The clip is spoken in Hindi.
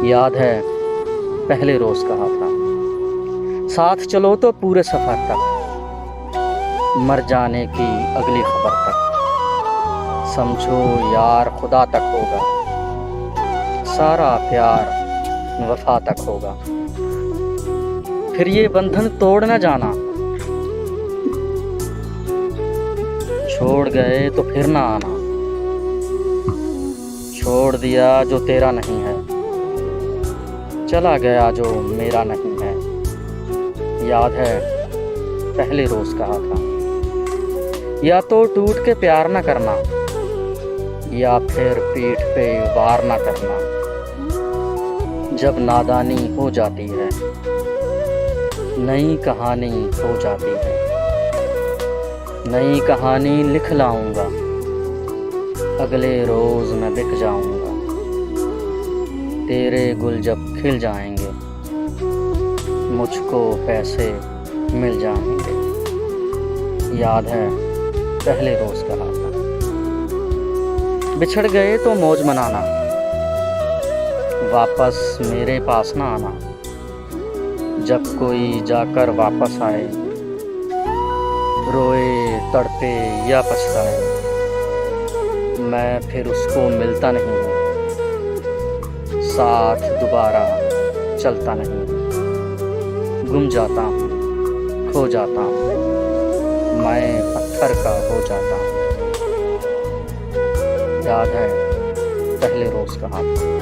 याद है पहले रोज कहा था, साथ चलो तो पूरे सफर तक, मर जाने की अगली खबर तक। समझो यार खुदा तक होगा, सारा प्यार वफा तक होगा। फिर ये बंधन तोड़ न जाना, छोड़ गए तो फिर ना आना। छोड़ दिया जो तेरा नहीं है, चला गया जो मेरा नहीं है। याद है पहले रोज कहा था, या तो टूट के प्यार ना करना, या फिर पीठ पे वार ना करना। जब नादानी हो जाती है, नई कहानी हो जाती है। नई कहानी लिख लाऊंगा, अगले रोज मैं बिक जाऊंगा। तेरे गुल जब खिल जाएंगे, मुझको पैसे मिल जाएंगे। याद है पहले रोज कहा था, बिछड़ गए तो मौज मनाना, वापस मेरे पास ना आना। जब कोई जाकर वापस आए, रोए तड़पे या पछताए, मैं फिर उसको मिलता नहीं हूँ, साथ दोबारा चलता नहीं। गुम जाता हूँ, खो जाता हूँ, मैं पत्थर का हो जाता हूँ। याद है पहले रोज कहा था।